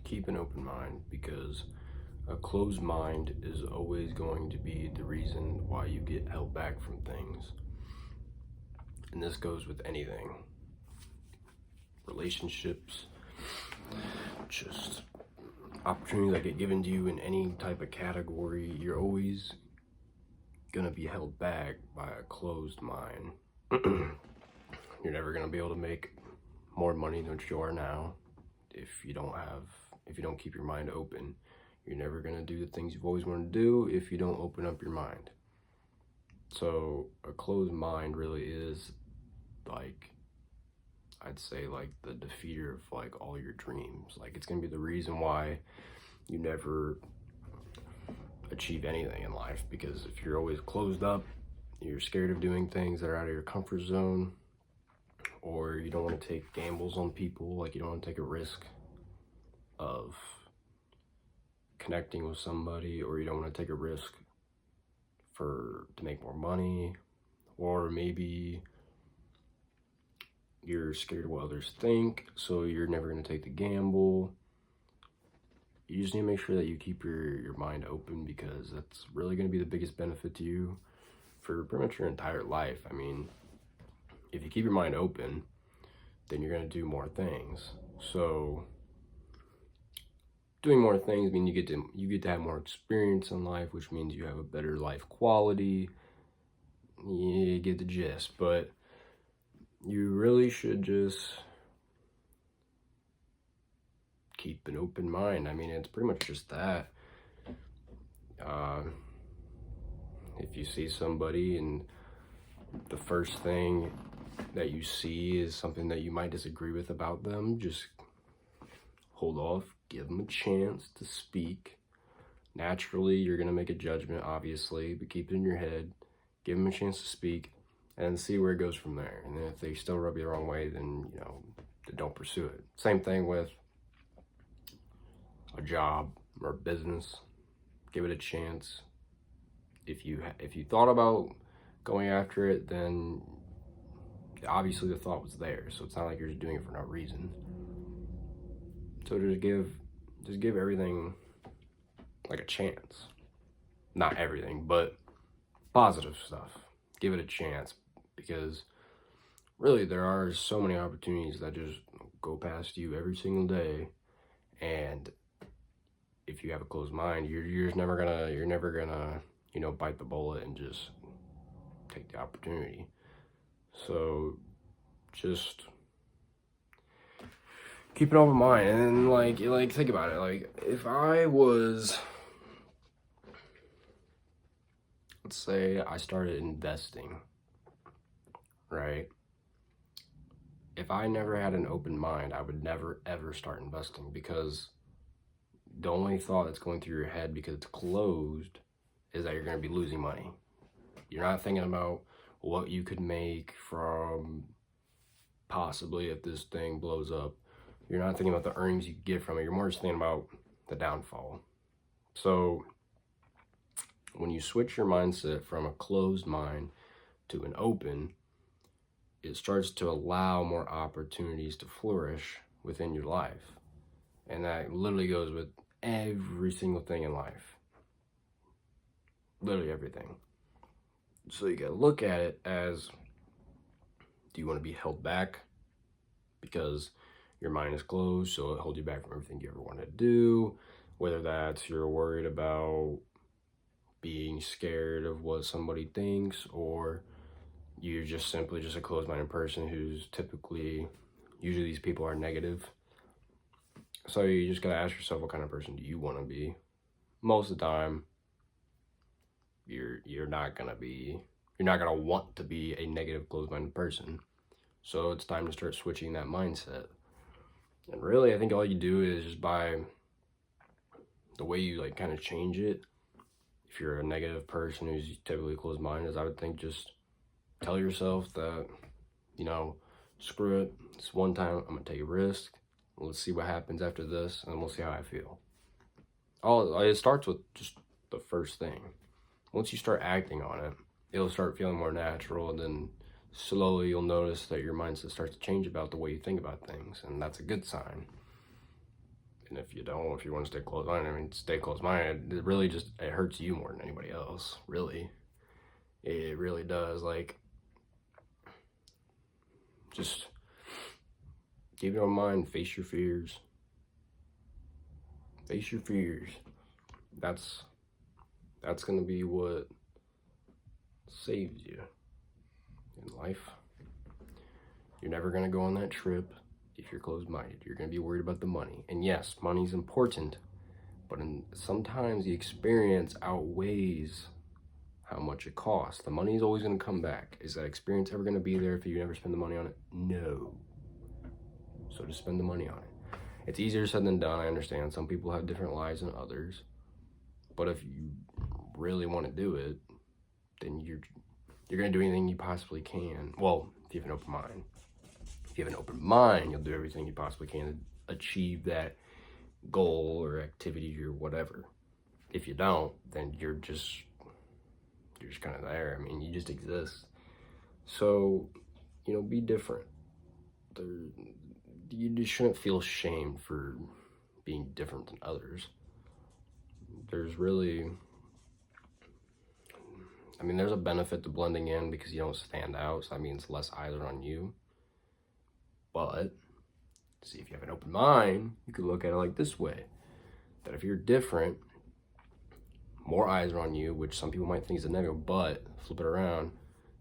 keep an open mind, because a closed mind is always going to be the reason why you get held back from things. And this goes with anything. Relationships, just opportunities that get given to you in any type of category. You're always gonna be held back by a closed mind. You're never gonna be able to make more money than what you are now if you don't keep your mind open. You're never gonna do the things you've always wanted to do if you don't open up your mind. So a closed mind really is, like, I'd say, like, the defeater of like all your dreams. Like, it's gonna be the reason why you never achieve anything in life, because if you're always closed up, you're scared of doing things that are out of your comfort zone, or you don't want to take gambles on people. Like, you don't want to take a risk of connecting with somebody, or you don't want to take a risk to make more money, or maybe you're scared of what others think, so you're never going to take the gamble. You just need to make sure that you keep your mind open, because that's really going to be the biggest benefit to you for pretty much your entire life. I mean, if you keep your mind open, then you're going to do more things. So doing more things mean you get to have more experience in life, which means you have a better life quality. You get the gist. But you really should just keep an open mind. I mean, it's pretty much just that. If you see somebody and the first thing that you see is something that you might disagree with about them, just hold off, give them a chance to speak. Naturally, you're going to make a judgment, obviously, but keep it in your head. Give them a chance to speak and see where it goes from there. And then if they still rub you the wrong way, then, don't pursue it. Same thing with a job or a business. Give it a chance. If you thought about going after it, then obviously the thought was there. So it's not like you're just doing it for no reason. So just give everything like a chance. Not everything, but positive stuff. Give it a chance, because really there are so many opportunities that just go past you every single day, and if you have a closed mind, you're never gonna bite the bullet and just take the opportunity. So just keep an open mind. And then like think about it. Like, if I was, let's say I started investing, right? If I never had an open mind, I would never ever start investing, because the only thought that's going through your head, because it's closed, is that you're going to be losing money. You're not thinking about what you could make from possibly if this thing blows up. You're not thinking about the earnings you get from it. You're more just thinking about the downfall. So when you switch your mindset from a closed mind to an open, it starts to allow more opportunities to flourish within your life. And that literally goes with every single thing in life. Literally everything. So you gotta look at it as, do you want to be held back because your mind is closed, so it holds you back from everything you ever wanted to do? Whether that's you're worried about being scared of what somebody thinks, or you're just simply just a closed-minded person who's usually these people are negative. So you just gotta ask yourself, what kind of person do you want to be? Most of the time, you're not gonna want to be a negative, closed-minded person. So it's time to start switching that mindset. And really, I think all you do is just by the way you kind of change it. If you're a negative person who's typically closed-minded, I would think just tell yourself that, screw it. It's one time. I'm gonna take a risk. Let's see what happens after this, and we'll see how I feel. It starts with just the first thing. Once you start acting on it, it'll start feeling more natural, and then slowly you'll notice that your mindset starts to change about the way you think about things, and that's a good sign. And if you don't, if you want to stay closed-minded, I mean, stay closed-minded. It really just, it hurts you more than anybody else, really. It really does. Like, just keep it in mind, face your fears. Face your fears. That's gonna be what saves you in life. You're never gonna go on that trip if you're closed-minded. You're gonna be worried about the money. And yes, money's important, but sometimes the experience outweighs how much it costs. The money is always gonna come back. Is that experience ever gonna be there if you never spend the money on it? No. So just spend the money on it. It's easier said than done, I understand. Some people have different lives than others. But if you really want to do it, then you're gonna do anything you possibly can. Well, if you have an open mind. If you have an open mind, you'll do everything you possibly can to achieve that goal or activity or whatever. If you don't, then you're just kind of there. I mean, you just exist. So, be different. You just shouldn't feel shamed for being different than others. There's really, there's a benefit to blending in because you don't stand out, so that means less eyes are on you. But, see, if you have an open mind, you could look at it like this way. That if you're different, more eyes are on you, which some people might think is a negative, but flip it around,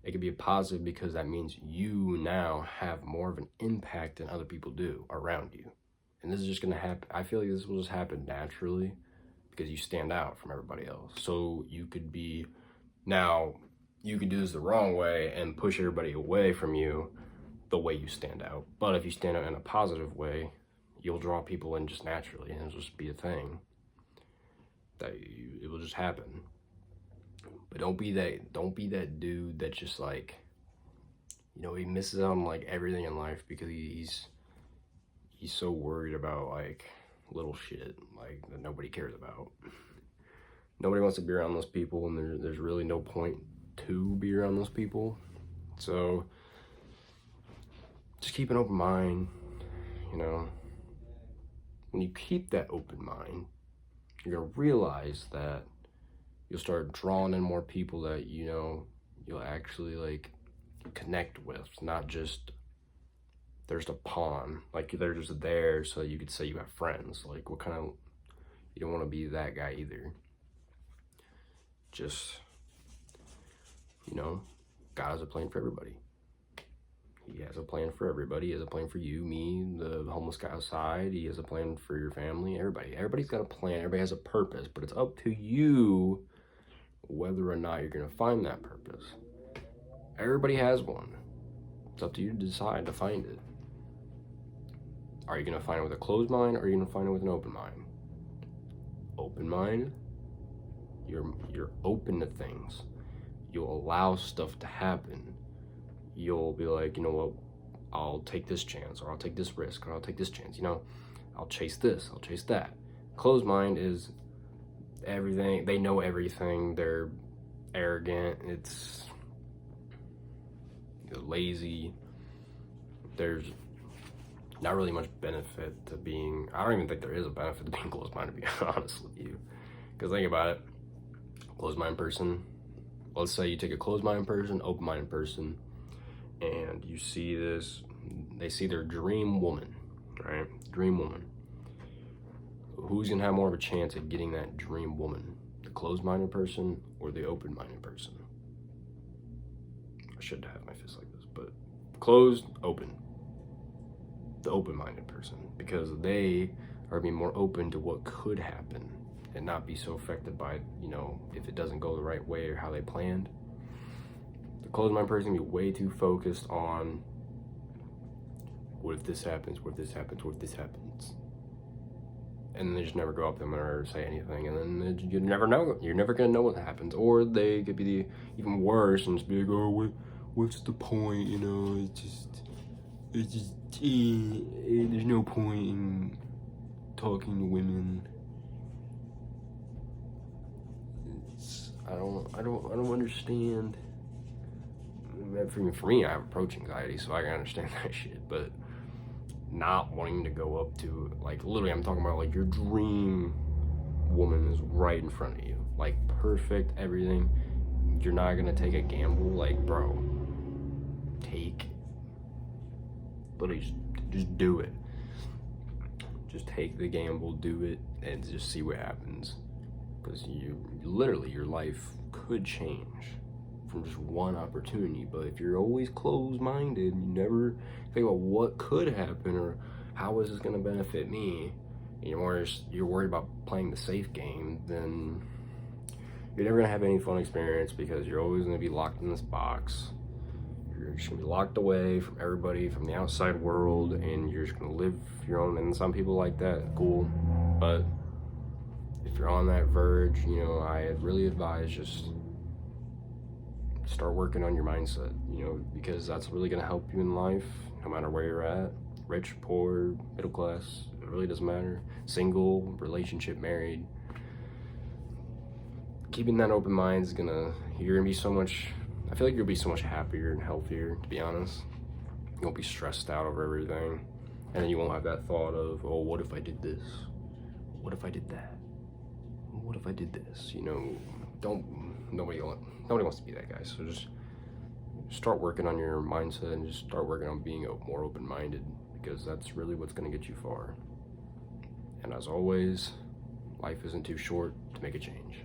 it could be a positive because that means you now have more of an impact than other people do around you. And this is just gonna happen. I feel like this will just happen naturally because you stand out from everybody else. So you could do this the wrong way and push everybody away from you the way you stand out. But if you stand out in a positive way, you'll draw people in just naturally, and it'll just be a thing it will just happen. But don't be that dude that just like, he misses out on like everything in life because he's so worried about like little shit like that nobody cares about. Nobody wants to be around those people, and there's really no point to be around those people. So just keep an open mind. When you keep that open mind, you're gonna realize that you'll start drawing in more people that you'll actually like connect with, not just they're just a pawn, like they're just there so you could say you have friends. Like, you don't want to be that guy either. Just, God has a plan for everybody. He has a plan for everybody. He has a plan for you, me, the homeless guy outside. He has a plan for your family, everybody. Everybody's got a plan. Everybody has a purpose, but it's up to you whether or not you're going to find that purpose. Everybody has one. It's up to you to decide to find it. Are you going to find it with a closed mind, or are you going to find it with an open mind? Open mind, you're open to things. You'll allow stuff to happen. You'll be like, you know what, I'll take this chance, or I'll take this risk, or I'll take this chance, I'll chase this, I'll chase that. Closed mind is everything, they know everything, they're arrogant, it's lazy. There's not really much benefit to being, I don't even think there is a benefit to being closed-minded, to be honest with you. Because think about it, closed-minded person, let's say you take a closed-minded person, open-minded person, and you see they see their dream woman, right? Dream woman. Who's gonna have more of a chance at getting that dream woman? The closed-minded person or the open-minded person? I should have my fist like this, but closed, open. The open-minded person, because they are being more open to what could happen and not be so affected by, if it doesn't go the right way or how they planned. The closed-minded person can be way too focused on what if this happens, what if this happens, what if this happens. And then they just never go up to them or say anything, and then you never know. You're never gonna know what happens. Or they could be even worse and just be like, oh, what's the point? It's just, there's no point in talking to women. I don't understand. For me, I have approach anxiety, so I can understand that shit. But not wanting to go up to, like, literally, I'm talking about, like, your dream woman is right in front of you, like, perfect, everything. You're not gonna take a gamble, like, bro, literally, just do it. Just take the gamble, do it, and just see what happens. Because literally, your life could change from just one opportunity. But if you're always closed-minded, you never think about what could happen or how is this going to benefit me, and you're worried about playing the safe game, then you're never going to have any fun experience, because you're always going to be locked in this box. You're just going to be locked away from everybody, from the outside world, and you're just going to live your own. And some people like that, cool. But if you're on that verge, you know, I really advise just start working on your mindset, you know, because that's really going to help you in life, no matter where you're at. Rich, poor, middle class, it really doesn't matter. Single, relationship, married. Keeping that open mind is you're gonna be so much, I feel like you'll be so much happier and healthier, to be honest. You won't be stressed out over everything. And then you won't have that thought of, oh, what if I did this? What if I did that? What if I did this? You know, nobody wants to be that guy. So just start working on your mindset and just start working on being more open-minded, because that's really what's gonna get you far. And as always, life isn't too short to make a change.